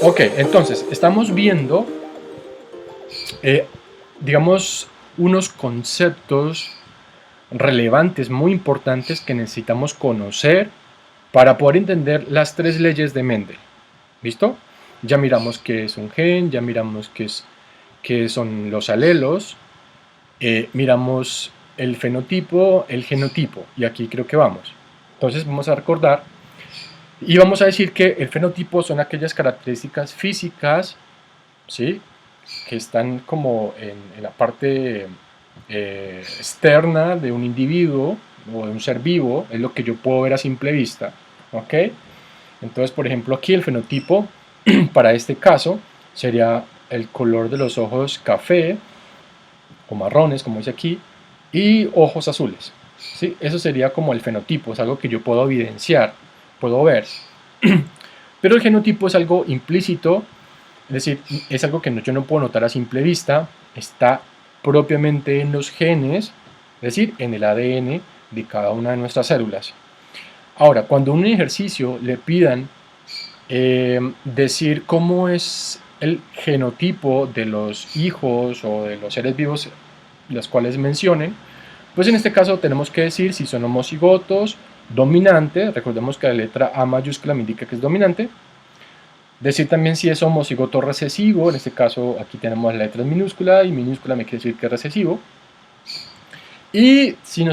Ok, entonces estamos viendo, digamos, unos conceptos relevantes, muy importantes que necesitamos conocer para poder entender las tres leyes de Mendel. ¿Listo? Ya miramos qué es un gen, ya miramos qué son los alelos, miramos el fenotipo, el genotipo, y aquí creo que vamos. Entonces vamos a recordar y vamos a decir que el fenotipo son aquellas características físicas, ¿sí?, que están como en la parte externa de un individuo o de un ser vivo, es lo que yo puedo ver a simple vista, ¿ok? Entonces, por ejemplo, aquí el fenotipo, para este caso, sería el color de los ojos café o marrones, como dice aquí, y ojos azules, ¿sí? Eso sería como el fenotipo, es algo que yo puedo evidenciar, puedo ver. Pero el genotipo es algo implícito, es decir, es algo que yo no puedo notar a simple vista, está propiamente en los genes, es decir, en el ADN de cada una de nuestras células. Ahora, cuando en un ejercicio le pidan decir cómo es el genotipo de los hijos o de los seres vivos los cuales mencionen, pues en este caso tenemos que decir si son homocigotos, dominantes, recordemos que la letra A mayúscula me indica que es dominante. Decir también si es homocigoto recesivo, en este caso aquí tenemos la letra minúscula y minúscula me quiere decir que es recesivo. Y si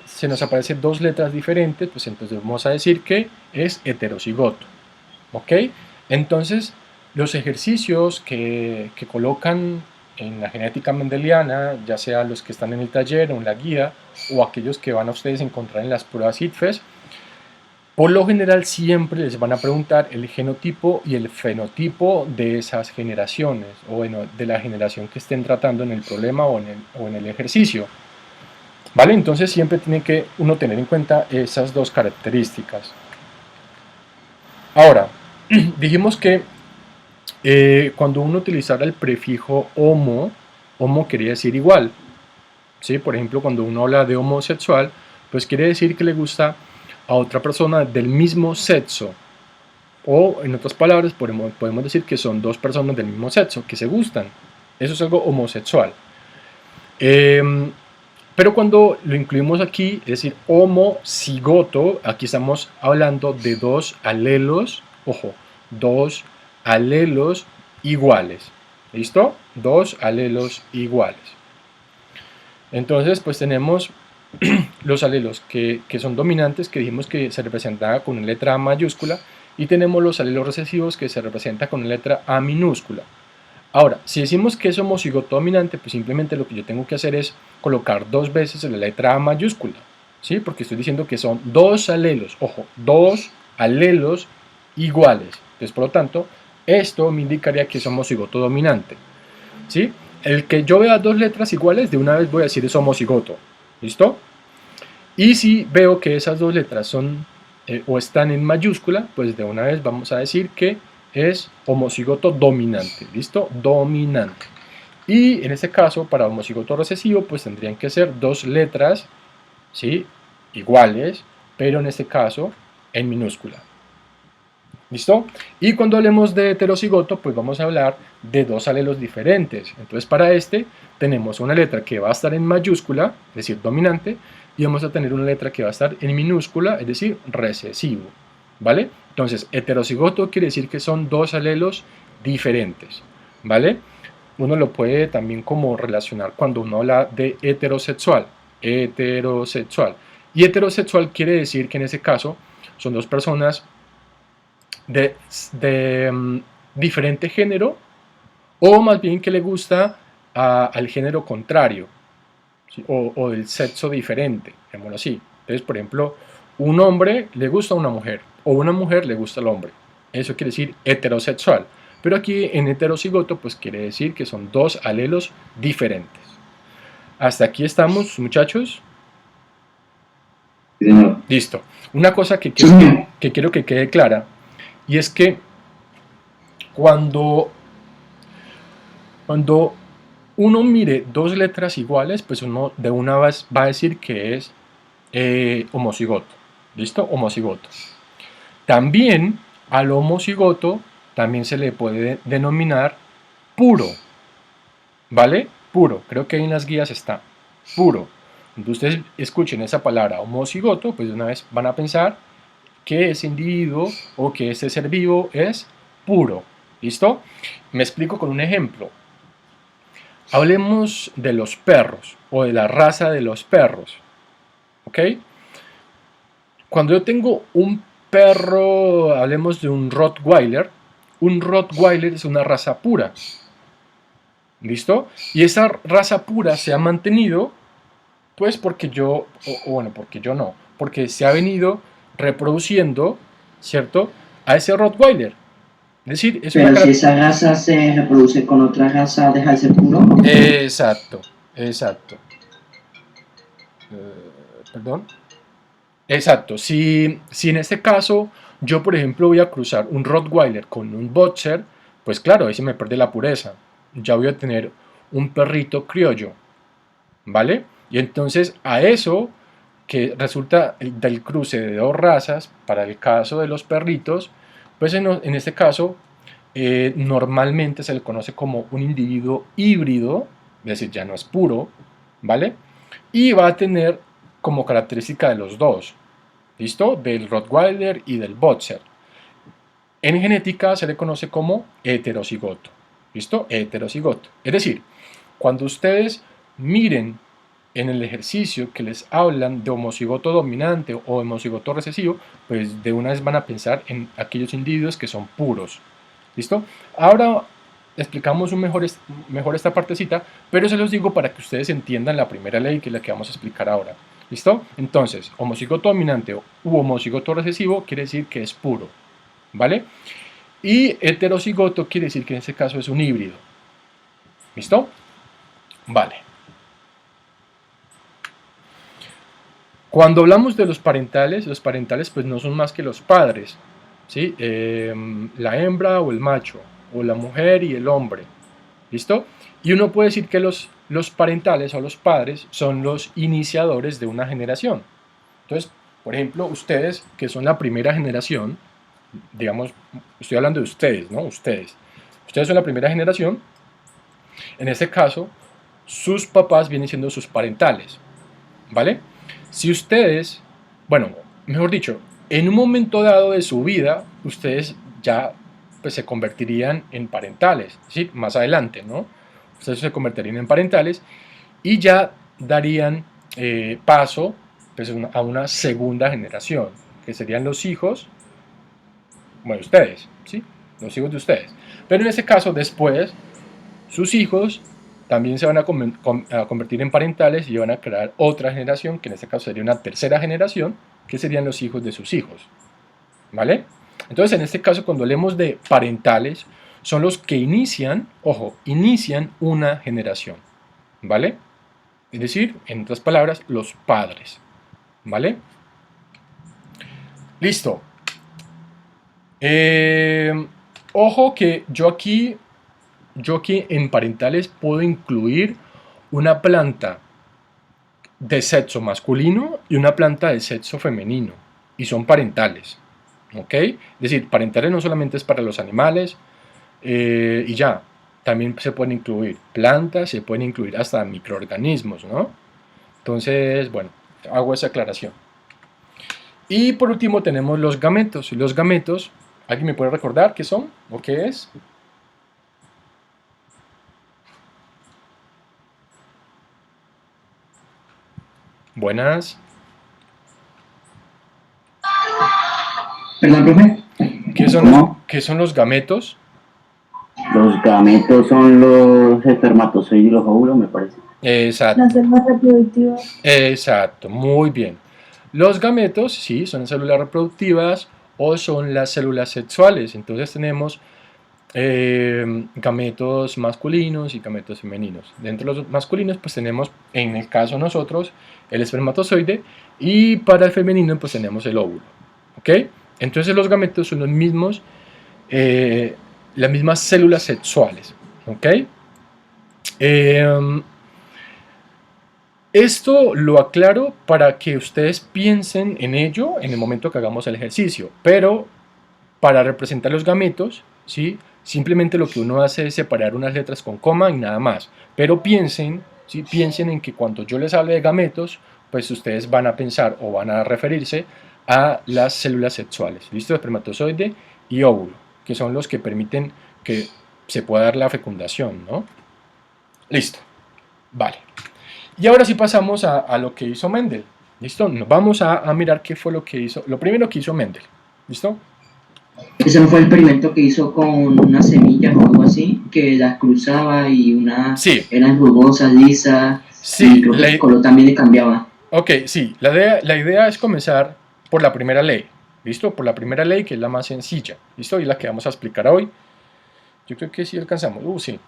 se nos aparecen dos letras diferentes, pues entonces vamos a decir que es heterocigoto. ¿Ok? Entonces, los ejercicios que colocan en la genética mendeliana, ya sea los que están en el taller o en la guía, o aquellos que van a ustedes a encontrar en las pruebas ITFES, por lo general siempre les van a preguntar el genotipo y el fenotipo de esas generaciones, o bueno, de la generación que estén tratando en el problema o en el ejercicio. ¿Vale? Entonces siempre tiene que uno tener en cuenta esas dos características. Ahora, dijimos que cuando uno utilizara el prefijo homo, homo quería decir igual, ¿sí? Por ejemplo, cuando uno habla de homosexual, pues quiere decir que le gusta a otra persona del mismo sexo, o en otras palabras podemos decir que son dos personas del mismo sexo que se gustan. Eso es algo homosexual. Pero cuando lo incluimos aquí, es decir, homocigoto, aquí estamos hablando de dos alelos, ojo, dos alelos iguales. ¿Listo? Dos alelos iguales. Entonces, pues tenemos los alelos que son dominantes, que dijimos que se representaba con una letra A mayúscula, y tenemos los alelos recesivos que se representan con una letra A minúscula. Ahora, si decimos que es homocigoto dominante, pues simplemente lo que yo tengo que hacer es colocar dos veces la letra A mayúscula, ¿sí? Porque estoy diciendo que son dos alelos, ojo, dos alelos iguales. Entonces, por lo tanto, esto me indicaría que es homocigoto dominante, ¿sí? El que yo vea dos letras iguales, de una vez voy a decir es homocigoto, ¿listo? Y si veo que esas dos letras son o están en mayúscula, pues de una vez vamos a decir que es homocigoto dominante, ¿listo? Dominante. Y en este caso, para homocigoto recesivo, pues tendrían que ser dos letras, ¿sí?, iguales, pero en este caso en minúscula. ¿Listo? Y cuando hablemos de heterocigoto, pues vamos a hablar de dos alelos diferentes. Entonces, para este tenemos una letra que va a estar en mayúscula, es decir, dominante, y vamos a tener una letra que va a estar en minúscula, es decir, recesivo. ¿Vale? Entonces, heterocigoto quiere decir que son dos alelos diferentes. ¿Vale? Uno lo puede también como relacionar cuando uno habla de heterosexual. Heterosexual. Y heterosexual quiere decir que en ese caso son dos personas de diferente género, o más bien que le gusta al género contrario, ¿sí?, o del sexo diferente, digámoslo así. Entonces, por ejemplo, un hombre le gusta a una mujer, o una mujer le gusta al hombre. Eso quiere decir heterosexual. Pero aquí en heterocigoto, pues quiere decir que son dos alelos diferentes. Hasta aquí estamos, muchachos. Listo. Una cosa que quiero que quede clara, y es que cuando uno mire dos letras iguales, pues uno de una vez va a decir que es homocigoto. ¿Listo? Homocigoto. También al homocigoto también se le puede denominar puro, ¿vale? Puro, creo que ahí en las guías está, puro. Cuando ustedes escuchen esa palabra homocigoto, pues de una vez van a pensar que ese individuo o que ese ser vivo es puro. ¿Listo? Me explico con un ejemplo. Hablemos de los perros o de la raza de los perros. ¿Ok? Cuando yo tengo un perro, hablemos de un Rottweiler es una raza pura. ¿Listo? Y esa raza pura se ha mantenido, pues porque yo, bueno, porque yo no, porque se ha venido reproduciendo, ¿cierto? A ese Rottweiler. Es decir, es Pero si esa raza se reproduce con otra raza, ¿deja de ser puro? Exacto, exacto. Perdón. Exacto. Si en este caso yo, por ejemplo, voy a cruzar un Rottweiler con un Boxer, pues claro, ahí se me pierde la pureza. Ya voy a tener un perrito criollo, ¿vale? Y entonces a eso que resulta del cruce de dos razas, para el caso de los perritos, pues en este caso normalmente se le conoce como un individuo híbrido, es decir, ya no es puro, ¿vale? Y va a tener como característica de los dos, ¿listo? Del Rottweiler y del Boxer. En genética se le conoce como heterocigoto, ¿listo? Heterocigoto. Es decir, cuando ustedes miren en el ejercicio que les hablan de homocigoto dominante o homocigoto recesivo, pues de una vez van a pensar en aquellos individuos que son puros. ¿Listo? Ahora explicamos mejor esta partecita, pero se los digo para que ustedes entiendan la primera ley, que es la que vamos a explicar ahora. ¿Listo? Entonces, homocigoto dominante u homocigoto recesivo quiere decir que es puro, ¿vale? Y heterocigoto quiere decir que en este caso es un híbrido. ¿Listo? Vale. Cuando hablamos de los parentales pues no son más que los padres, ¿sí? La hembra o el macho, o la mujer y el hombre, ¿listo? Y uno puede decir que los parentales o los padres son los iniciadores de una generación. Entonces, por ejemplo, ustedes que son la primera generación, digamos, estoy hablando de ustedes, ¿no? Ustedes son la primera generación, en este caso, sus papás vienen siendo sus parentales, ¿vale? Si ustedes, bueno, mejor dicho, en un momento dado de su vida, ustedes ya pues, se convertirían en parentales, ¿sí? Más adelante, ¿no? Ustedes se convertirían en parentales y ya darían paso pues, a una segunda generación, que serían los hijos, bueno, ustedes, ¿sí? Los hijos de ustedes. Pero en este caso, después, sus hijos también se van a convertir en parentales y van a crear otra generación, que en este caso sería una tercera generación, que serían los hijos de sus hijos. ¿Vale? Entonces, en este caso, cuando hablemos de parentales, son los que inician, ojo, inician una generación. ¿Vale? Es decir, en otras palabras, los padres. ¿Vale? Listo. Ojo que yo aquí en parentales puedo incluir una planta de sexo masculino y una planta de sexo femenino, y son parentales, ¿ok? Es decir, parentales no solamente es para los animales y ya, también se pueden incluir plantas, se pueden incluir hasta microorganismos, ¿no? Entonces, bueno, hago esa aclaración. Y por último tenemos los gametos. Los gametos, ¿alguien me puede recordar qué son o qué es? Buenas. ¿Perdón, profe? ¿Qué son los gametos? Los gametos son los espermatozoides y los óvulos, me parece. Exacto. Las células reproductivas. Exacto, muy bien. Los gametos, sí, son células reproductivas o son las células sexuales. Entonces tenemos gametos masculinos y gametos femeninos. Dentro de los masculinos, pues tenemos, en el caso de nosotros, el espermatozoide, y para el femenino, pues tenemos el óvulo. ¿Ok? Entonces los gametos son los mismos, las mismas células sexuales. ¿Ok? Esto lo aclaro para que ustedes piensen en ello en el momento que hagamos el ejercicio, pero para representar los gametos ¿sí? Simplemente lo que uno hace es separar unas letras con coma y nada más. Pero piensen, ¿sí? Piensen en que cuando yo les hable de gametos, pues ustedes van a pensar o van a referirse a las células sexuales, ¿listo? Espermatozoide y óvulo, que son los que permiten que se pueda dar la fecundación, ¿no? Listo, vale. Y ahora sí pasamos a lo que hizo Mendel, ¿listo? Nos vamos a mirar qué fue lo que hizo, lo primero que hizo Mendel, ¿listo? Ese no fue el experimento que hizo con unas semillas o algo así, que las cruzaba y unas Sí, eran rugosas, lisas, y sí, creo que el color también le cambiaba. ok, sí, la idea es comenzar por la primera ley, ¿listo? Por la primera ley, que es la más sencilla, ¿listo? Y la que vamos a explicar hoy. Yo creo que sí alcanzamos, sí.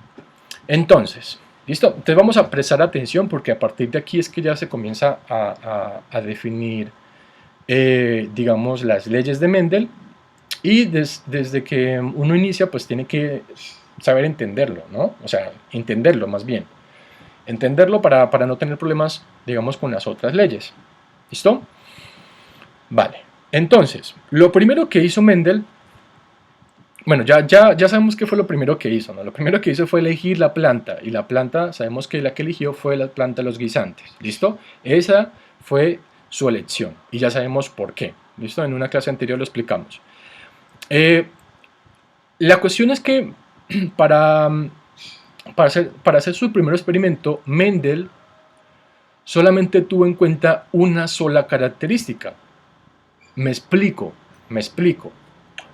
Entonces, ¿listo? Entonces vamos a prestar atención porque a partir de aquí es que ya se comienza a definir, digamos, las leyes de Mendel y desde que uno inicia pues tiene que saber entenderlo, ¿no? O sea, entenderlo más bien. Entenderlo para no tener problemas, digamos, con las otras leyes. ¿Listo? Vale. Entonces, lo primero que hizo Mendel, bueno, ya sabemos qué fue lo primero que hizo, ¿no? Lo primero que hizo fue elegir la planta, y la planta, sabemos que la que eligió fue la planta de los guisantes, ¿listo? Esa fue su elección, y ya sabemos por qué, ¿listo? En una clase anterior lo explicamos. La cuestión es que para, para hacer su primer experimento, Mendel solamente tuvo en cuenta una sola característica. Me explico.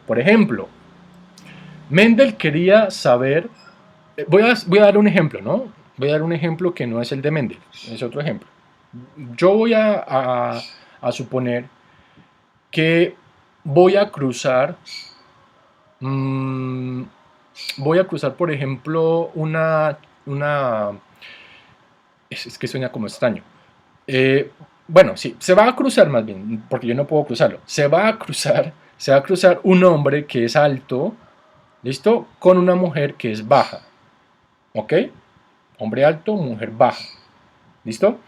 Por ejemplo, Mendel quería saber, voy a dar un ejemplo, ¿no? Voy a dar un ejemplo que no es el de Mendel, es otro ejemplo. Yo voy a suponer que voy a cruzar, por ejemplo, es que suena como extraño. Bueno, sí, se va a cruzar más bien, porque yo no puedo cruzarlo. Se va a cruzar un hombre que es alto, ¿listo? Con una mujer que es baja, ¿ok? Hombre alto, mujer baja, ¿listo?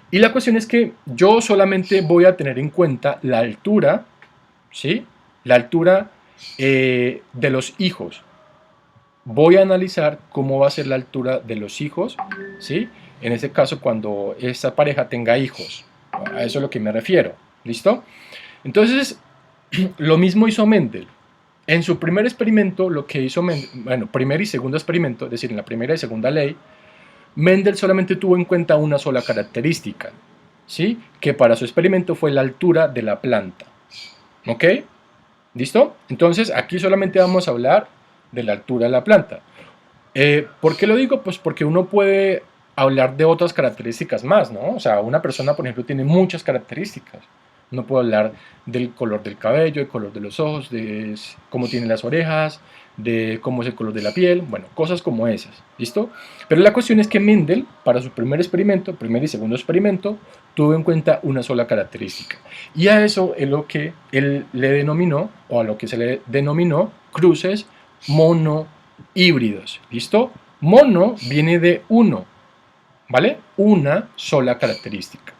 Y la cuestión es que yo solamente voy a tener en cuenta la altura, ¿sí? La altura de los hijos. Voy a analizar cómo va a ser la altura de los hijos, ¿sí? En este caso, cuando esta pareja tenga hijos. A eso es a lo que me refiero, ¿listo? Entonces, lo mismo hizo Mendel. En su primer experimento, lo que hizo Mendel, bueno, primer y segundo experimento, es decir, en la primera y segunda ley, Mendel solamente tuvo en cuenta una sola característica, ¿sí? Que para su experimento fue la altura de la planta, ¿ok? ¿Listo? Entonces, aquí solamente vamos a hablar de la altura de la planta. ¿Por qué lo digo? Pues porque uno puede hablar de otras características más, ¿no? O sea, una persona, por ejemplo, tiene muchas características. Uno puede hablar del color del cabello, el color de los ojos, de cómo tiene las orejas, de cómo es el color de la piel, bueno, cosas como esas, ¿listo? Pero la cuestión es que Mendel, para su primer experimento, primer y segundo experimento, tuvo en cuenta una sola característica. Y a eso es lo que él le denominó, o a lo que se le denominó, cruces monohíbridos, ¿listo? Mono viene de uno, ¿vale? Una sola característica.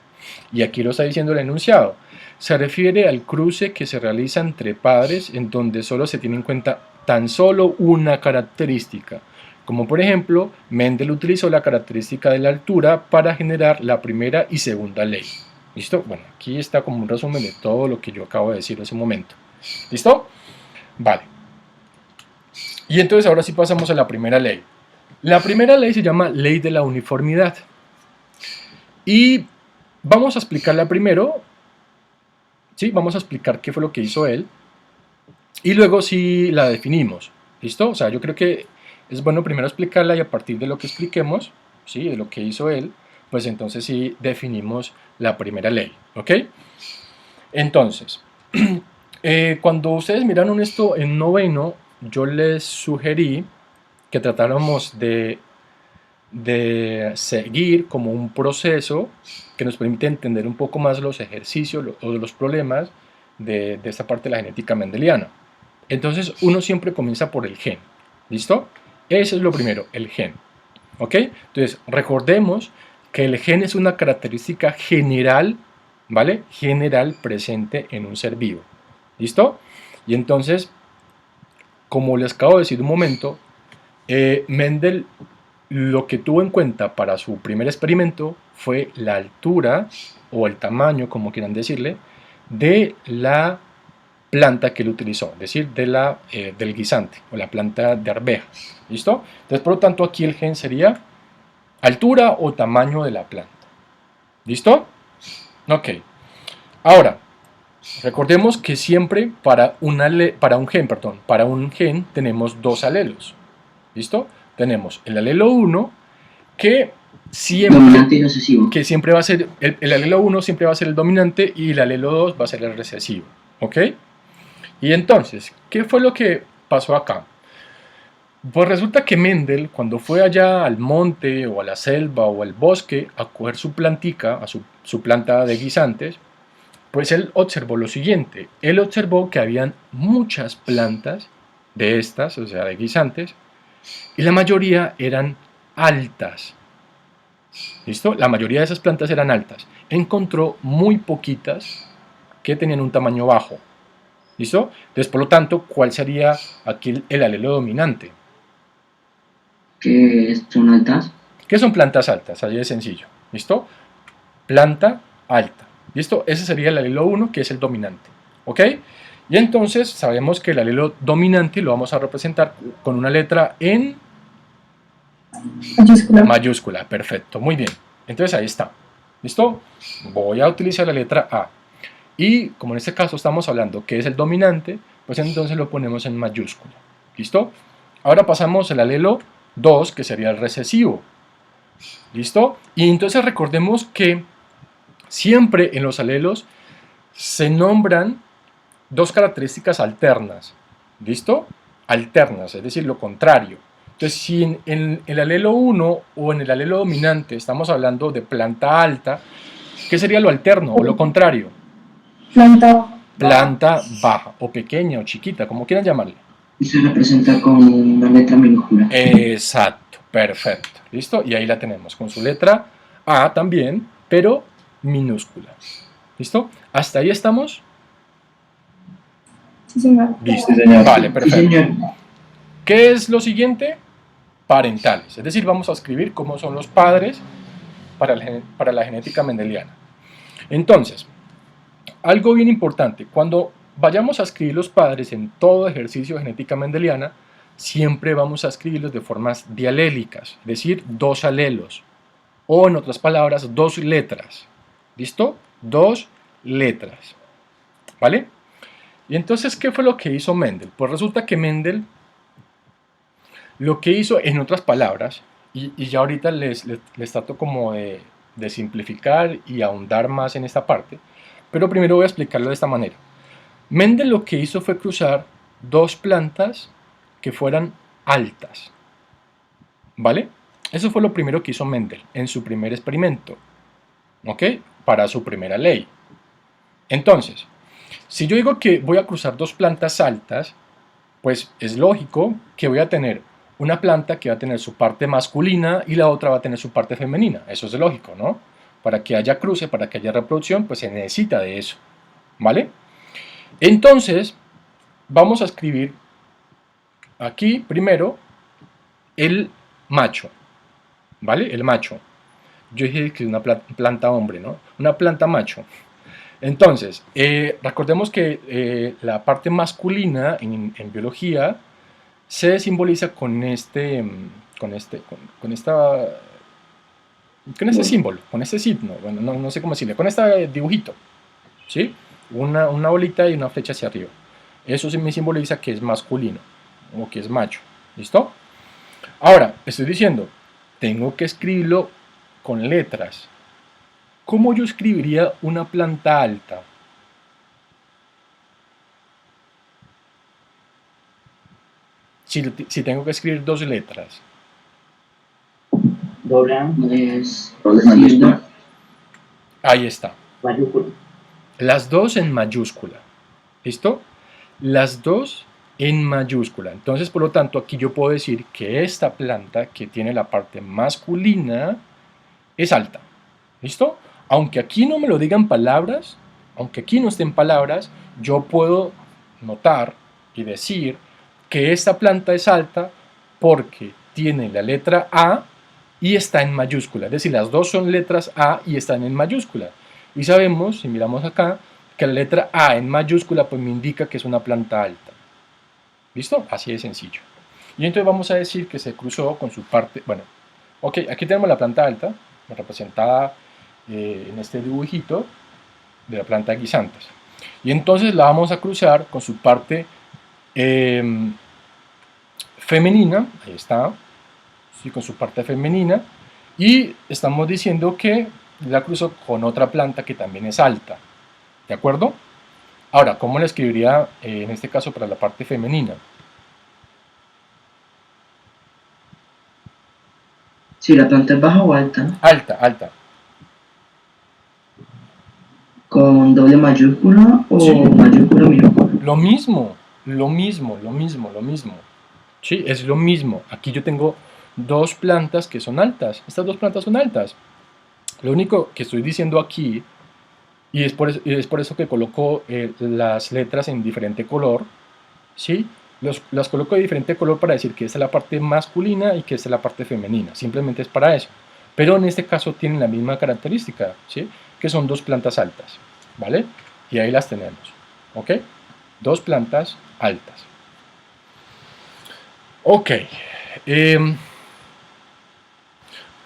Y aquí lo está diciendo el enunciado. Se refiere al cruce que se realiza entre padres en donde solo se tiene en cuenta tan solo una característica. Como por ejemplo, Mendel utilizó la característica de la altura para generar la primera y segunda ley. ¿Listo? Bueno, aquí está como un resumen de todo lo que yo acabo de decir en ese momento. ¿Listo? Vale. Y entonces ahora sí pasamos a la primera ley. La primera ley se llama ley de la uniformidad. Y vamos a explicarla primero. ¿Sí? Vamos a explicar qué fue lo que hizo él. Y luego sí la definimos. ¿Listo? O sea, yo creo que es bueno primero explicarla y a partir de lo que expliquemos, ¿sí? De lo que hizo él, pues entonces sí definimos la primera ley. ¿Ok? Entonces, cuando ustedes miraron esto en noveno, yo les sugerí que tratáramos de seguir como un proceso que nos permite entender un poco más los ejercicios o los problemas de esta parte de la genética mendeliana. Entonces uno siempre comienza por el gen, ¿listo? Eso es lo primero, el gen, ¿ok? Entonces recordemos que el gen es una característica general, ¿vale? General presente en un ser vivo, ¿listo? Y entonces como les acabo de decir un momento, Mendel lo que tuvo en cuenta para su primer experimento fue la altura o el tamaño, como quieran decirle, de la planta que él utilizó, es decir, del guisante o la planta de arveja. ¿Listo? Entonces, por lo tanto, aquí el gen sería altura o tamaño de la planta. ¿Listo? Ok. Ahora, recordemos que siempre para un gen tenemos dos alelos. ¿Listo? Tenemos el alelo 1 que Dominante y recesivo. siempre va a ser el alelo 1 siempre va a ser el dominante y el alelo 2 va a ser el recesivo. ¿Ok? Y entonces, ¿qué fue lo que pasó acá? Pues resulta que Mendel, cuando fue allá al monte o a la selva o al bosque a coger su plantica, a su planta de guisantes, pues él observó lo siguiente. Él observó que habían muchas plantas de estas, o sea, de guisantes, y la mayoría eran altas. ¿Listo? La mayoría de esas plantas eran altas. Encontró muy poquitas que tenían un tamaño bajo. ¿Listo? Entonces, por lo tanto, ¿cuál sería aquí el alelo dominante? Que son altas. ¿Qué son plantas altas? Así de sencillo. ¿Listo? Planta alta. ¿Listo? Ese sería el alelo 1, que es el dominante. ¿Ok? Y entonces sabemos que el alelo dominante lo vamos a representar con una letra en Mayúscula. mayúscula. Perfecto, muy bien. Entonces ahí está. ¿Listo? Voy a utilizar la letra A. Y como en este caso estamos hablando que es el dominante, pues entonces lo ponemos en mayúscula. ¿Listo? Ahora pasamos al alelo 2, que sería el recesivo. ¿Listo? Y entonces recordemos que siempre en los alelos se nombran dos características alternas. ¿Listo? Alternas, es decir, lo contrario. Entonces, si en el alelo 1 o en el alelo dominante estamos hablando de planta alta, ¿qué sería lo alterno o lo contrario? Planta. Planta baja o pequeña o chiquita, como quieran llamarle. Y se representa con una letra minúscula. Exacto, perfecto. ¿Listo? Y ahí la tenemos con su letra A también, pero minúscula. ¿Listo? ¿Hasta ahí estamos? Sí, señor. Listo. Sí, señor. Vale, Sí, perfecto. señor. ¿Qué es lo siguiente? Parentales. Es decir, vamos a escribir cómo son los padres para la genética mendeliana. Entonces, algo bien importante, cuando vayamos a escribir los padres en todo ejercicio de genética mendeliana, siempre vamos a escribirlos de formas dialélicas, es decir, dos alelos, o en otras palabras, dos letras. ¿Listo? Dos letras. ¿Vale? Y entonces, ¿qué fue lo que hizo Mendel? Pues resulta que Mendel lo que hizo, en otras palabras, y ya ahorita les trato como de simplificar y ahondar más en esta parte, pero primero voy a explicarlo de esta manera. Mendel lo que hizo fue cruzar dos plantas que fueran altas, ¿vale? Eso fue lo primero que hizo Mendel en su primer experimento, ¿ok? Para su primera ley. Entonces, si yo digo que voy a cruzar dos plantas altas, pues es lógico que voy a tener una planta que va a tener su parte masculina y la otra va a tener su parte femenina. Eso es lógico, ¿no? Para que haya cruce, para que haya reproducción, pues se necesita de eso, ¿vale? Entonces, vamos a escribir aquí primero el macho, ¿vale? El macho. Yo dije que es una planta hombre, ¿no? Una planta macho. Entonces, recordemos que la parte masculina en biología se simboliza con este símbolo, con este signo, bueno, no sé cómo decirle, con este dibujito, ¿sí? Una bolita y una flecha hacia arriba. Eso sí me simboliza que es masculino o que es macho, ¿listo? Ahora, estoy diciendo, tengo que escribirlo con letras. ¿Cómo yo escribiría una planta alta? Si tengo que escribir dos letras. Doble A, Es doble sí, mayúscula, Ahí está. mayúscula. Las dos en mayúscula. ¿Listo? Las dos en mayúscula. Entonces, por lo tanto, aquí yo puedo decir que esta planta que tiene la parte masculina es alta. ¿Listo? Aunque aquí no me lo digan palabras, aunque aquí no estén palabras, yo puedo notar y decir que esta planta es alta porque tiene la letra A y está en mayúscula, es decir, las dos son letras A y están en mayúscula. Y sabemos, si miramos acá, que la letra A en mayúscula pues me indica que es una planta alta. ¿Listo? Así de sencillo. Y entonces vamos a decir que se cruzó con su parte, bueno, ok, aquí tenemos la planta alta, representada en este dibujito de la planta de guisantes. Y entonces la vamos a cruzar con su parte femenina, ahí está, ¿sí? Con su parte femenina, y estamos diciendo que la cruzo con otra planta que también es alta, ¿de acuerdo? Ahora, ¿cómo la escribiría en este caso para la parte femenina? Si la planta es baja o alta, Alta, alta. con doble mayúscula o Sí. mayúscula minúscula. Lo mismo, lo mismo, lo mismo, lo mismo. Sí, es lo mismo. Aquí yo tengo dos plantas que son altas. Estas dos plantas son altas. Lo único que estoy diciendo aquí, y es por eso que coloco las letras en diferente color, ¿sí? Las coloco de diferente color para decir que esta es la parte masculina y que esta es la parte femenina. Simplemente es para eso. Pero en este caso tienen la misma característica, ¿sí? Que son dos plantas altas, ¿vale? Y ahí las tenemos, ¿ok? Dos plantas altas. Ok.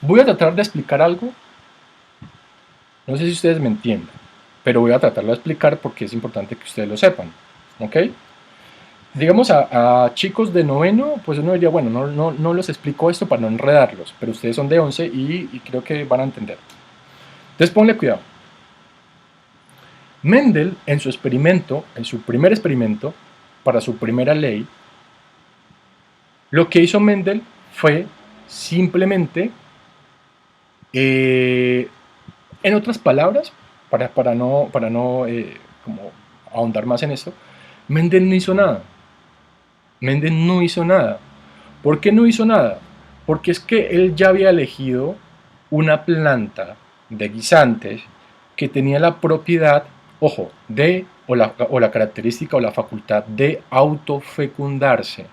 Voy a tratar de explicar algo. No sé si ustedes me entiendan, pero voy a tratarlo de explicar porque es importante que ustedes lo sepan, ¿ok? Digamos a chicos de noveno, pues uno diría, bueno, no les explico esto para no enredarlos, pero ustedes son de 11 y creo que van a entender. Entonces ponle cuidado. Mendel en su experimento, en su primer experimento, para su primera ley, lo que hizo Mendel fue simplemente, en otras palabras, para no como ahondar más en esto, Mendel no hizo nada. Mendel no hizo nada. ¿Por qué no hizo nada? Porque es que él ya había elegido una planta de guisantes que tenía la propiedad, ojo, o la característica o la facultad de autofecundarse.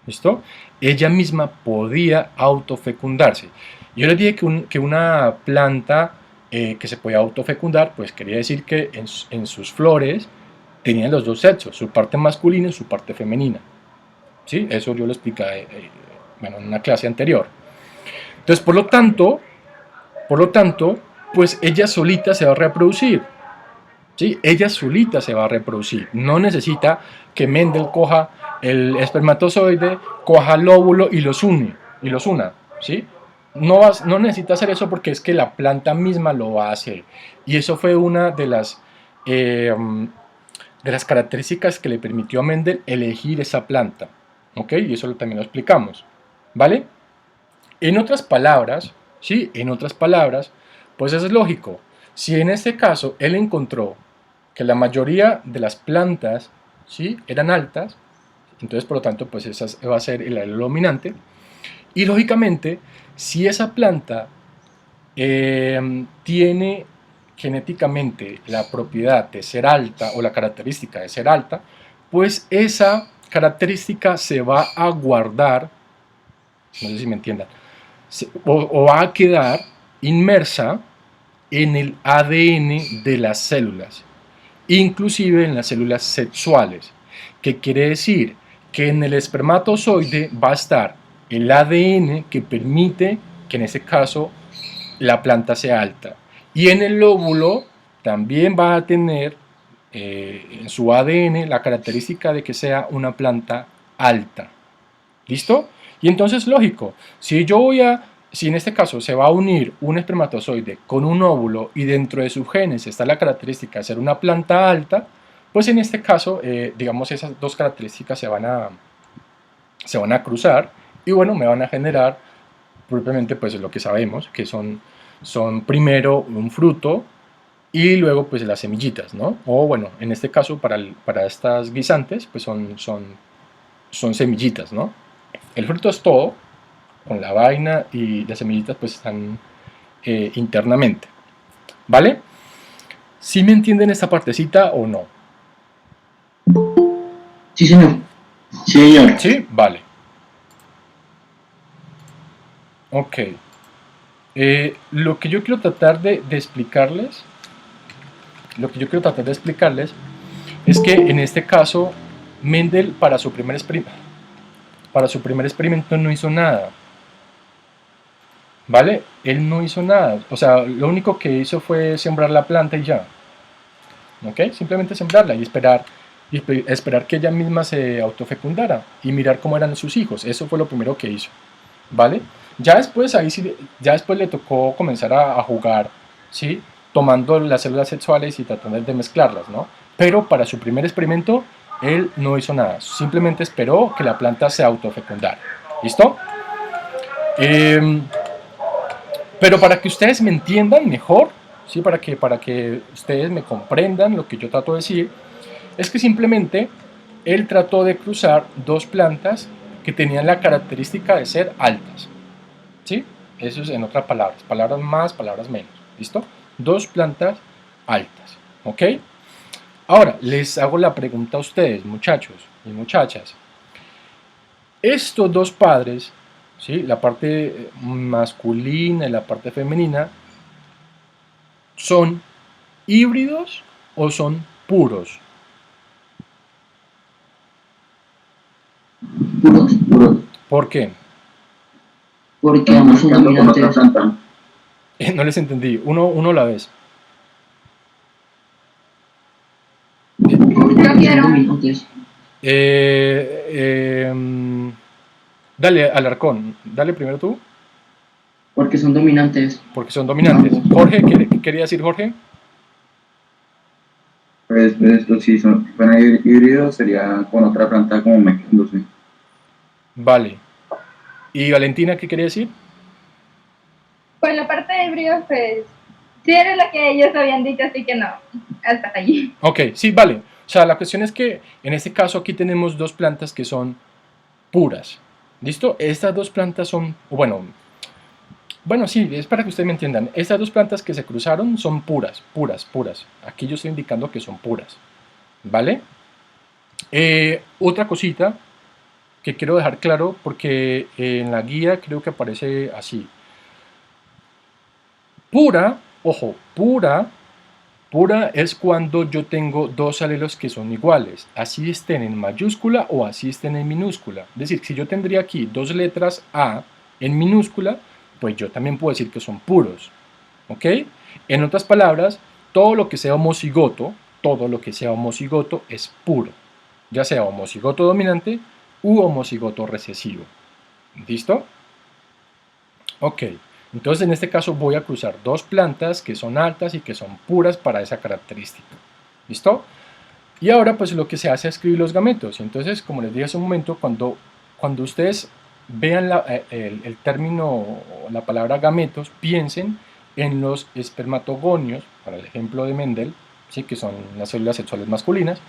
¿Listo? Ella misma podía autofecundarse. Yo les dije que una planta que se podía autofecundar, pues quería decir que en sus flores tenían los dos sexos, su parte masculina y su parte femenina. ¿Sí? Eso yo lo expliqué bueno, en una clase anterior. Entonces, por lo tanto, pues ella solita se va a reproducir. ¿Sí? Ella solita se va a reproducir. No necesita que Mendel coja el espermatozoide, coja el óvulo y los una. ¿Sí? No necesita hacer eso porque es que la planta misma lo va a hacer. Y eso fue una de las características que le permitió a Mendel elegir esa planta. ¿Ok? Y eso también lo explicamos. ¿Vale? En otras palabras, ¿sí? En otras palabras, pues eso es lógico. Si en este caso él encontró que la mayoría de las plantas, ¿sí? Eran altas, entonces por lo tanto pues esa va a ser el alelo dominante. Y lógicamente, si esa planta tiene genéticamente la propiedad de ser alta o la característica de ser alta, pues esa característica se va a guardar, no sé si me entiendan, o va a quedar inmersa en el ADN de las células, inclusive en las células sexuales. ¿Qué quiere decir? Que en el espermatozoide va a estar el ADN que permite que en ese caso la planta sea alta. Y en el óvulo también va a tener en su ADN la característica de que sea una planta alta. ¿Listo? Y entonces, lógico, si en este caso se va a unir un espermatozoide con un óvulo y dentro de su genes está la característica de ser una planta alta, pues en este caso, digamos, esas dos características se van a cruzar y bueno, me van a generar propiamente pues lo que sabemos, que son primero un fruto y luego pues las semillitas, ¿no? O bueno, en este caso para estas guisantes pues son semillitas, ¿no? El fruto es todo, con la vaina y las semillitas pues están internamente, ¿vale? ¿Sí me entienden esta partecita o no? Sí, señor. Sí, señor. ¿Sí? Vale. Ok. Lo que yo quiero tratar de explicarles, lo que yo quiero tratar de explicarles es que en este caso Mendel para su primer experimento no hizo nada, ¿vale? Él no hizo nada, o sea, lo único que hizo fue sembrar la planta y ya, ¿ok? Simplemente sembrarla y esperar que ella misma se autofecundara y mirar cómo eran sus hijos. Eso fue lo primero que hizo, ¿vale? Ya después, ahí sí, ya después le tocó comenzar a jugar, ¿sí? Tomando las células sexuales y tratando de mezclarlas, ¿no? Pero para su primer experimento, él no hizo nada, simplemente esperó que la planta se autofecundara. ¿Listo? Eh, pero para que ustedes me entiendan mejor, ¿sí? Para que ustedes me comprendan lo que yo trato de decir, es que simplemente él trató de cruzar dos plantas que tenían la característica de ser altas, ¿sí? Eso es en otras palabras, palabras más, palabras menos, ¿listo? Dos plantas altas, ¿ok? Ahora, les hago la pregunta a ustedes, muchachos y muchachas. Estos dos padres, ¿sí? La parte masculina y la parte femenina, ¿son híbridos o son puros? Puros, puros. ¿Por qué? Porque ambos son dominantes. No les entendí. Uno a la vez. Porque son dominantes. Dale, Alarcón. Dale primero tú, Porque son dominantes. porque son dominantes. Jorge, ¿qué quería decir Jorge? Pues estos sí son, fueran híbridos, sería con otra planta como mezclándose. Vale. ¿Y Valentina qué quería decir? Pues la parte de híbridos, pues, sí era lo que ellos habían dicho, así que no, hasta allí. Ok, sí, vale. O sea, la cuestión es que en este caso aquí tenemos dos plantas que son puras. ¿Listo? Estas dos plantas son, bueno, sí, es para que ustedes me entiendan. Estas dos plantas que se cruzaron son puras, puras, puras. Aquí yo estoy indicando que son puras. ¿Vale? Otra cosita que quiero dejar claro, porque en la guía creo que aparece así. Pura, ojo, pura es cuando yo tengo dos alelos que son iguales, así estén en mayúscula o así estén en minúscula. Es decir, si yo tendría aquí dos letras A en minúscula, pues yo también puedo decir que son puros. ¿Ok? En otras palabras, todo lo que sea homocigoto es puro, ya sea homocigoto dominante u homocigoto recesivo. ¿Listo? Ok. Entonces en este caso voy a cruzar dos plantas que son altas y que son puras para esa característica. ¿Listo? Y ahora pues lo que se hace es escribir los gametos. Entonces, como les dije hace un momento, cuando ustedes vean el término, la palabra gametos, piensen en los espermatogonios, para el ejemplo de Mendel, ¿sí? Que son las células sexuales masculinas,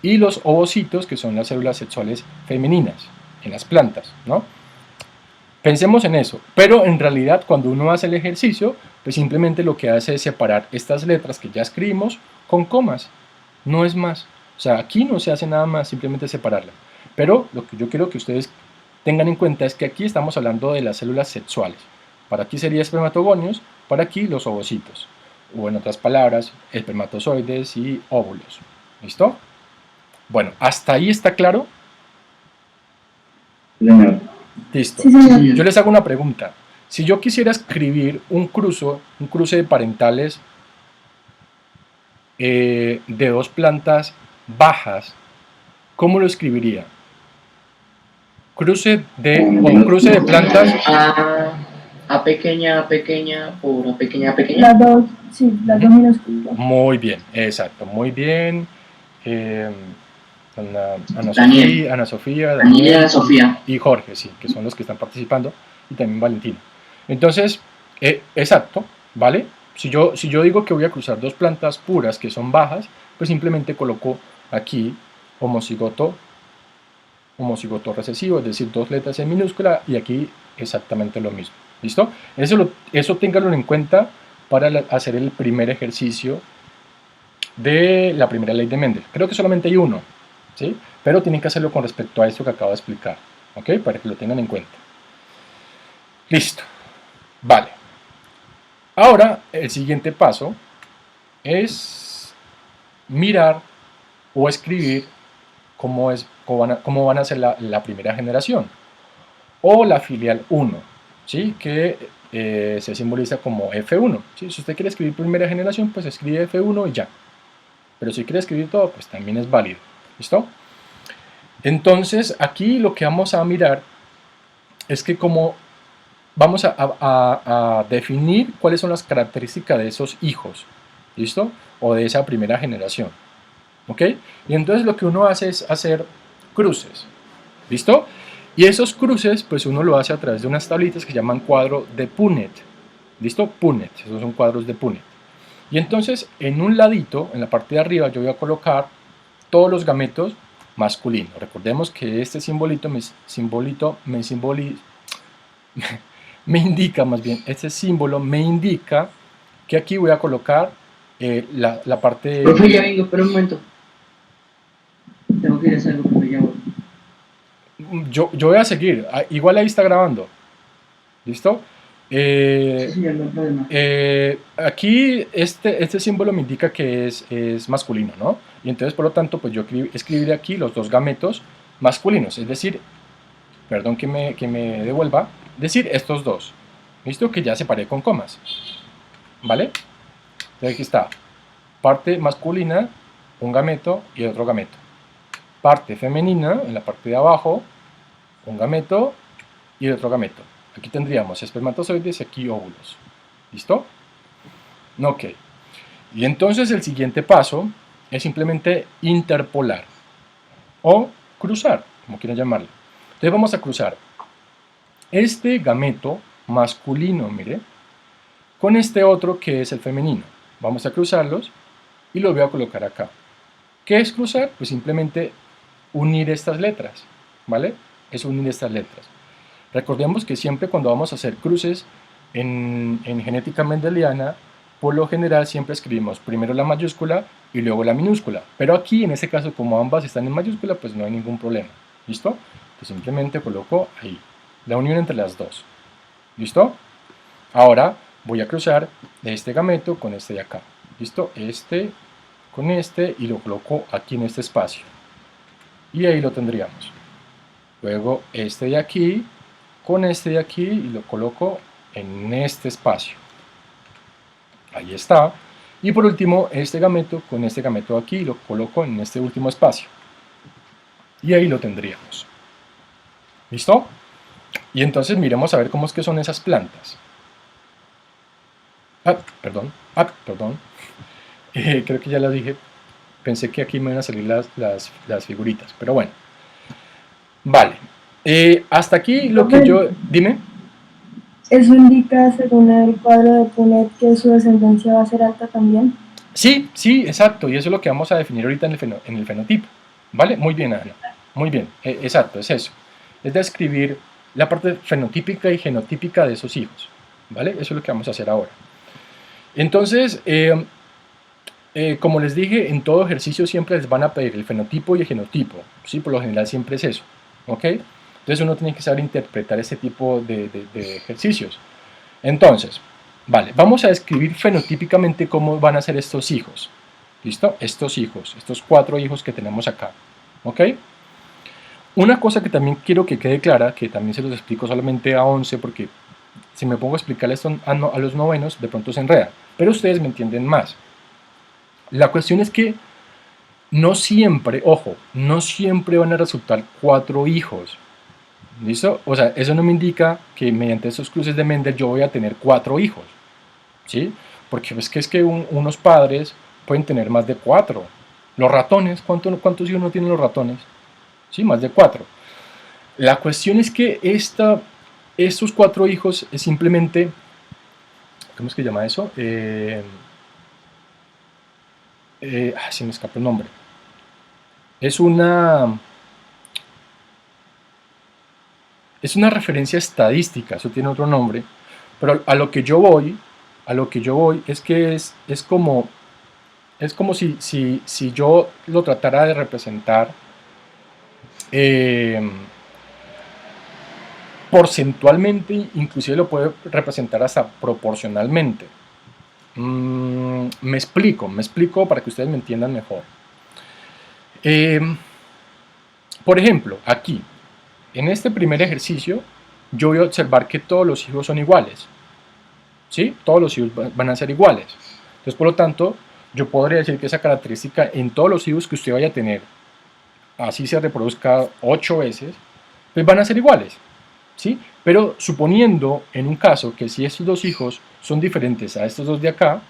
y los ovocitos, que son las células sexuales femeninas, en las plantas, ¿no? Pensemos en eso, pero en realidad cuando uno hace el ejercicio, pues simplemente lo que hace es separar estas letras que ya escribimos con comas, no es más. O sea, aquí no se hace nada más, simplemente separarlas. Pero lo que yo quiero que ustedes tengan en cuenta es que aquí estamos hablando de las células sexuales. Para aquí sería espermatogonios, para aquí los ovocitos. O en otras palabras, espermatozoides y óvulos. ¿Listo? Bueno, ¿hasta ahí está claro? Señor. Listo. Sí, señor. Yo les hago una pregunta. Si yo quisiera escribir un cruce de parentales de dos plantas bajas, ¿cómo lo escribiría? Cruce de plantas. A pequeña, por A pequeña. Las dos, sí, las dos minúsculas. Muy bien, exacto, muy bien. Ana Sofía, Daniela, Sofía. y Jorge, sí, que son los que están participando, y también Valentina. Entonces, exacto, ¿vale? Si yo digo que voy a cruzar dos plantas puras que son bajas, pues simplemente coloco aquí homocigoto recesivo, es decir, dos letras en minúscula, y aquí exactamente lo mismo. ¿Listo? Eso ténganlo en cuenta para hacer el primer ejercicio de la primera ley de Mendel. Creo que solamente hay uno, ¿sí? Pero tienen que hacerlo con respecto a esto que acabo de explicar, ¿ok? Para que lo tengan en cuenta. Listo. Vale. Ahora, el siguiente paso es mirar o escribir cómo van a ser la primera generación o la filial 1, ¿sí? Que se simboliza como F1, ¿sí? Si usted quiere escribir primera generación, pues escribe F1 y ya. Pero si quiere escribir todo, pues también es válido. ¿Listo? Entonces, aquí lo que vamos a mirar es que como vamos a definir cuáles son las características de esos hijos, ¿listo? O de esa primera generación, ¿ok? Y entonces lo que uno hace es hacer cruces, ¿listo? Y esos cruces, pues uno lo hace a través de unas tablitas que llaman cuadro de Punnett, ¿listo? Punnett, esos son cuadros de Punnett. Y entonces, en un ladito, en la parte de arriba, yo voy a colocar todos los gametos masculinos. Recordemos que este simbolito me indica, más bien, este símbolo me indica que aquí voy a colocar la parte... Profe, ya vengo, espera un momento. Tengo que ir a hacer algo, pero ya voy. Yo voy a seguir, igual ahí está grabando, ¿listo? Sí, señor, no hay problema. Aquí este símbolo me indica que es masculino, ¿no? Y entonces, por lo tanto, pues yo escribiré aquí los dos gametos masculinos, es decir, perdón que me devuelva, decir estos dos, ¿listo? Que ya separé con comas, ¿vale? Entonces aquí está, parte masculina, un gameto y otro gameto. Parte femenina, en la parte de abajo, un gameto y otro gameto. Aquí tendríamos espermatozoides y aquí óvulos. ¿Listo? Ok. Y entonces el siguiente paso es simplemente interpolar o cruzar, como quieran llamarlo. Entonces vamos a cruzar este gameto masculino, mire, con este otro que es el femenino. Vamos a cruzarlos y los voy a colocar acá. ¿Qué es cruzar? Pues simplemente unir estas letras, ¿vale? Es unir estas letras. Recordemos que siempre cuando vamos a hacer cruces en genética mendeliana, por lo general siempre escribimos primero la mayúscula y luego la minúscula. Pero aquí, en este caso, como ambas están en mayúscula, pues no hay ningún problema. ¿Listo? Entonces simplemente coloco ahí, la unión entre las dos. ¿Listo? Ahora voy a cruzar este gameto con este de acá. ¿Listo? Este con este y lo coloco aquí en este espacio. Y ahí lo tendríamos. Luego este de aquí con este de aquí y lo coloco en este espacio. Ahí está. Y por último, este gameto con este gameto aquí lo coloco en este último espacio. Y ahí lo tendríamos. ¿Listo? Y entonces miremos a ver cómo es que son esas plantas. Perdón. Creo que ya las dije. Pensé que aquí me iban a salir las figuritas, pero bueno. Vale. Hasta aquí lo que yo... Dime. ¿Eso indica, según el cuadro de Punnett, que su descendencia va a ser alta también? Sí, exacto. Y eso es lo que vamos a definir ahorita en el fenotipo. ¿Vale? Muy bien, Ana. Muy bien. Exacto, es eso. Es describir la parte fenotípica y genotípica de esos hijos. ¿Vale? Eso es lo que vamos a hacer ahora. Entonces, como les dije, en todo ejercicio siempre les van a pedir el fenotipo y el genotipo. ¿Sí? Por lo general siempre es eso. ¿Ok? Entonces uno tiene que saber interpretar este tipo de ejercicios. Entonces, vale, vamos a describir fenotípicamente cómo van a ser estos hijos. ¿Listo? Estos hijos, estos 4 hijos que tenemos acá. ¿Ok? Una cosa que también quiero que quede clara, que también se los explico solamente a 11, porque si me pongo a explicarles esto a los novenos, de pronto se enredan. Pero ustedes me entienden más. La cuestión es que no siempre, ojo, no siempre van a resultar 4 hijos. ¿Listo? O sea, eso no me indica que mediante esos cruces de Mendel yo voy a tener 4 hijos. ¿Sí? Porque es que unos padres pueden tener más de 4. Los ratones, ¿cuántos hijos no tienen los ratones? Sí, más de 4. La cuestión es que estos 4 hijos es simplemente, ¿cómo es que se llama eso? Se me escapa el nombre. Es una referencia estadística, eso tiene otro nombre, pero a lo que yo voy es que es como si yo lo tratara de representar porcentualmente, inclusive lo puede representar hasta proporcionalmente. Me explico para que ustedes me entiendan mejor. Por ejemplo, aquí, en este primer ejercicio, yo voy a observar que todos los hijos son iguales. ¿Sí? Todos los hijos van a ser iguales. Entonces, por lo tanto, yo podría decir que esa característica en todos los hijos que usted vaya a tener, así se reproduzca 8 veces, pues van a ser iguales. ¿Sí? Pero suponiendo en un caso que si estos dos hijos son diferentes a estos dos de acá,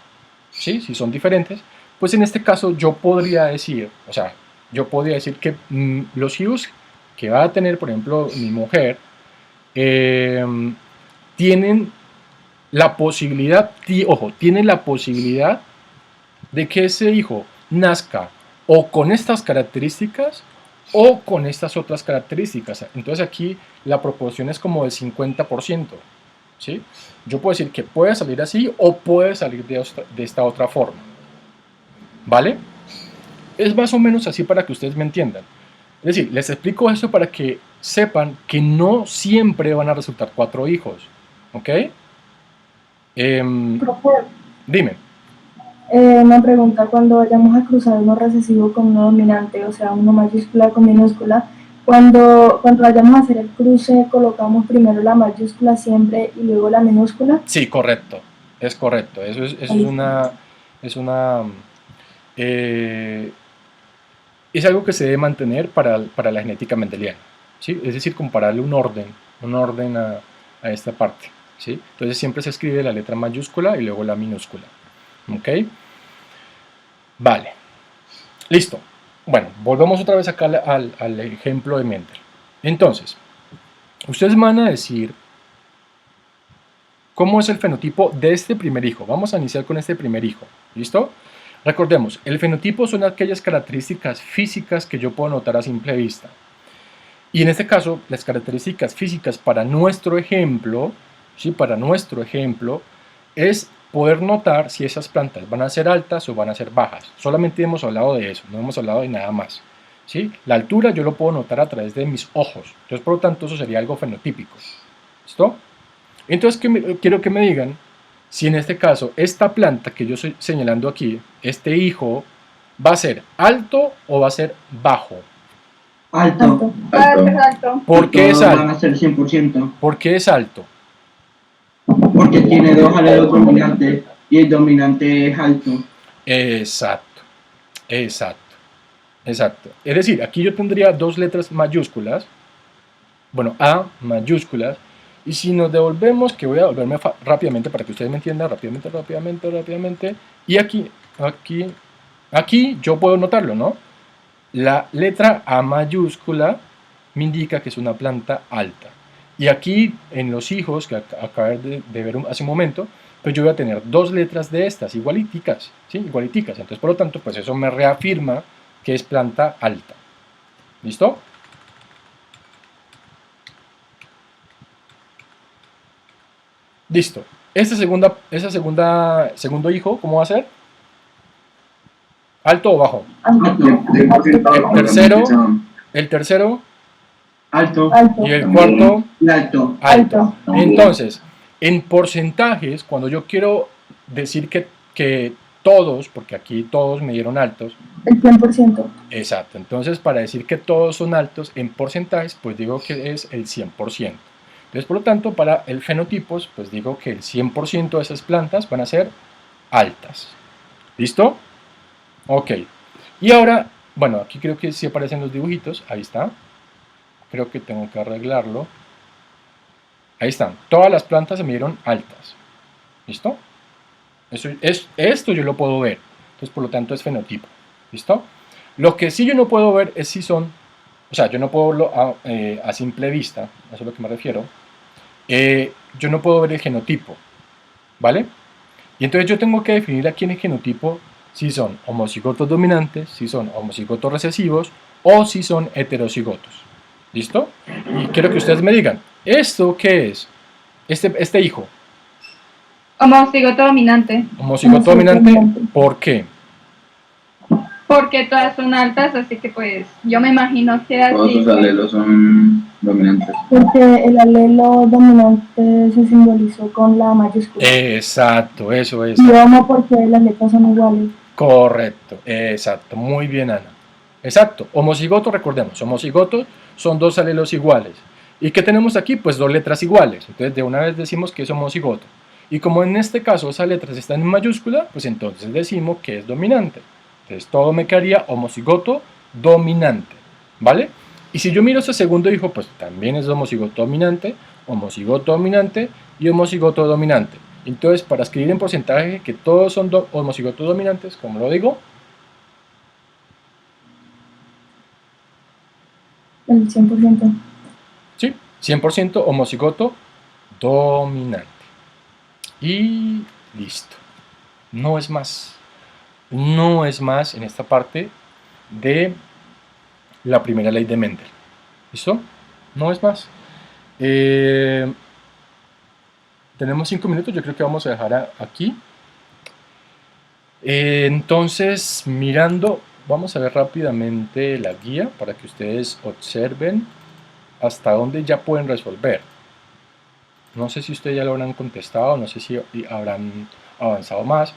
¿sí? Si son diferentes, pues en este caso yo podría decir, que los hijos que va a tener, por ejemplo, mi mujer, tienen la posibilidad, tienen la posibilidad de que ese hijo nazca o con estas características o con estas otras características. Entonces aquí la proporción es como del 50%. ¿Sí? Yo puedo decir que puede salir así o puede salir de esta otra forma. ¿Vale? Es más o menos así para que ustedes me entiendan. Es decir, les explico esto para que sepan que no siempre van a resultar 4 hijos. ¿Ok? Profe, Dime. una pregunta, cuando vayamos a cruzar uno recesivo con uno dominante, o sea, uno mayúscula con minúscula, cuando vayamos a hacer el cruce, colocamos primero la mayúscula siempre y luego la minúscula. Sí, correcto. Es correcto. Eso es algo que se debe mantener para la genética mendeliana. ¿Sí? Es decir, compararle un orden a esta parte. ¿Sí? Entonces siempre se escribe la letra mayúscula y luego la minúscula. ¿Ok? Vale. Listo. Bueno, volvemos otra vez acá al ejemplo de Mendel. Entonces, ustedes van a decir cómo es el fenotipo de este primer hijo. Vamos a iniciar con este primer hijo. ¿Listo? Recordemos, el fenotipo son aquellas características físicas que yo puedo notar a simple vista. Y en este caso, las características físicas para nuestro ejemplo, ¿sí? Para nuestro ejemplo, es poder notar si esas plantas van a ser altas o van a ser bajas. Solamente hemos hablado de eso, no hemos hablado de nada más. ¿Sí? La altura yo lo puedo notar a través de mis ojos. Entonces, por lo tanto, eso sería algo fenotípico. ¿Listo? Entonces, quiero que me digan si en este caso, esta planta que yo estoy señalando aquí, este hijo, ¿va a ser alto o va a ser bajo? Alto. Exacto. ¿Por qué es Todos van a alto? ser 100%. ¿Por qué es alto? Porque tiene 2 alelos dominantes y el dominante es alto. Exacto. Es decir, aquí yo tendría 2 letras mayúsculas, bueno, A mayúsculas, y si nos devolvemos, que voy a devolverme rápidamente para que ustedes me entiendan, rápidamente, y aquí yo puedo notarlo, ¿no? La letra A mayúscula me indica que es una planta alta. Y aquí, en los hijos que acabé de ver hace un momento, pues yo voy a tener 2 letras de estas, igualiticas, ¿sí? Igualiticas. Entonces, por lo tanto, pues eso me reafirma que es planta alta. ¿Listo? Listo. Segundo hijo, ¿cómo va a ser? ¿Alto o bajo? El tercero Alto. y el cuarto Alto. alto. Entonces, en porcentajes, cuando yo quiero decir que todos, porque aquí todos me dieron altos. El 100%. Exacto. Entonces, para decir que todos son altos en porcentajes, pues digo que es el 100%. Entonces, por lo tanto, para el fenotipos, pues digo que el 100% de esas plantas van a ser altas. ¿Listo? Ok. Y ahora, bueno, aquí creo que sí aparecen los dibujitos. Ahí está. Creo que tengo que arreglarlo. Ahí están. Todas las plantas se me dieron altas. ¿Listo? Esto yo lo puedo ver. Entonces, por lo tanto, es fenotipo. ¿Listo? Lo que sí yo no puedo ver es si son... O sea, yo no puedo verlo a simple vista. Eso es a lo que me refiero. Yo no puedo ver el genotipo. ¿Vale? Y entonces yo tengo que definir aquí en el genotipo si son homocigotos dominantes, si son homocigotos recesivos o si son heterocigotos. ¿Listo? Y quiero que ustedes me digan, ¿esto qué es? Este hijo. Homocigoto dominante. Homocigoto dominante, ¿por qué? porque todas son altas, así que pues yo me imagino que Todos así. sus alelos son dominantes. Porque el alelo dominante se simbolizó con la mayúscula. Exacto, eso es. Y homo porque las letras son iguales. Correcto, exacto, muy bien, Ana. Exacto, homocigoto, recordemos, homocigoto son dos alelos iguales. ¿Y qué tenemos aquí? Pues dos letras iguales. Entonces de una vez decimos que es homocigoto. Y como en este caso esas letras están en mayúscula, pues entonces decimos que es dominante. Entonces todo me quedaría homocigoto dominante, ¿vale? Y si yo miro ese segundo hijo, pues también es homocigoto dominante y homocigoto dominante. Entonces, para escribir en porcentaje que todos son homocigotos dominantes, como lo digo, El 100%. sí, 100% homocigoto dominante. Y listo. No es más. No es más en esta parte de la primera ley de Mendel. ¿Listo? No es más. Tenemos 5 minutos, yo creo que vamos a dejar aquí. Entonces, mirando, vamos a ver rápidamente la guía para que ustedes observen hasta dónde ya pueden resolver. No sé si ustedes ya lo habrán contestado, no sé si habrán avanzado más,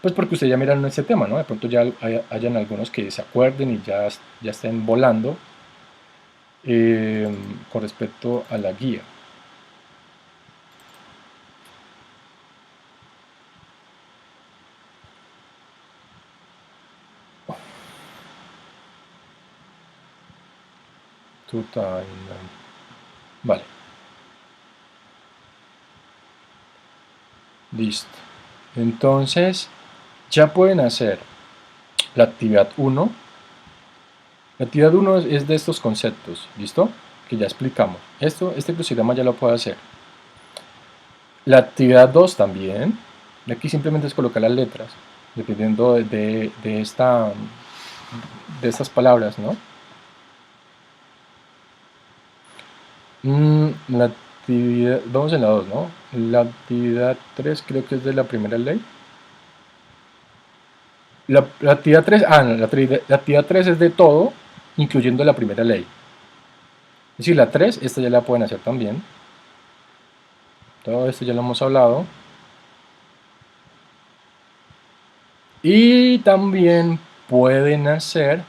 pues porque ustedes ya miraron este tema, ¿no? De pronto ya hayan algunos que se acuerden y ya estén volando con respecto a la guía. Vale. Listo. Entonces, ya pueden hacer la actividad 1. La actividad 1 es de estos conceptos, ¿listo? Que ya explicamos. Este crucigrama ya lo puedo hacer. La actividad 2 también. Aquí simplemente es colocar las letras, dependiendo de estas palabras, ¿no? La actividad, vamos en la 2, ¿no? La actividad 3 creo que es de la primera ley. La actividad 3, no, la actividad 3 es de todo, incluyendo la primera ley. Es decir, la 3, esta ya la pueden hacer también. Todo esto ya lo hemos hablado. Y también pueden hacer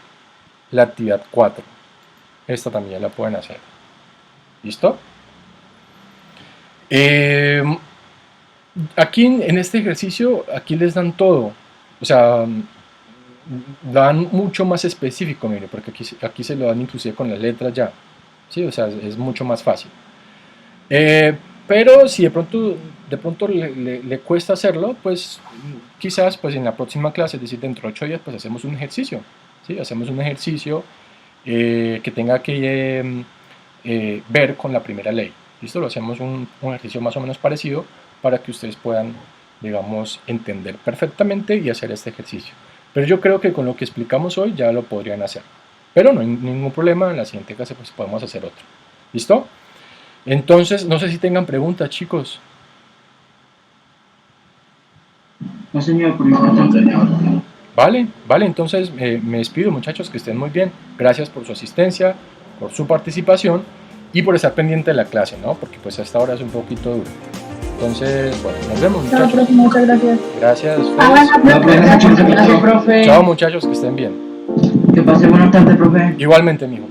la actividad 4. Esta también ya la pueden hacer. ¿Listo? Aquí en este ejercicio, aquí les dan todo. O sea, dan mucho más específico, mire, porque aquí se lo dan inclusive con las letras ya. ¿Sí? O sea, es mucho más fácil. Pero si de pronto le cuesta hacerlo, pues quizás pues en la próxima clase, es decir, dentro de 8 días, pues hacemos un ejercicio. ¿Sí? Hacemos un ejercicio que tenga que ver con la primera ley. ¿Listo? Lo hacemos un ejercicio más o menos parecido para que ustedes puedan, digamos, entender perfectamente y hacer este ejercicio. Pero yo creo que con lo que explicamos hoy ya lo podrían hacer. Pero no hay ningún problema, en la siguiente clase pues podemos hacer otro. ¿Listo? Entonces, no sé si tengan preguntas, chicos. No, señor, por mi parte. Vale, entonces me despido, muchachos, que estén muy bien. Gracias por su asistencia, por su participación y por estar pendiente de la clase, ¿no? Porque pues a esta hora es un poquito duro. Entonces, bueno, nos vemos, Chao, muchachos. profe, muchas gracias. Gracias. Gracias, profe. Chao, muchachos, que estén bien. Que pase buenas tardes, profe. Igualmente, mijo.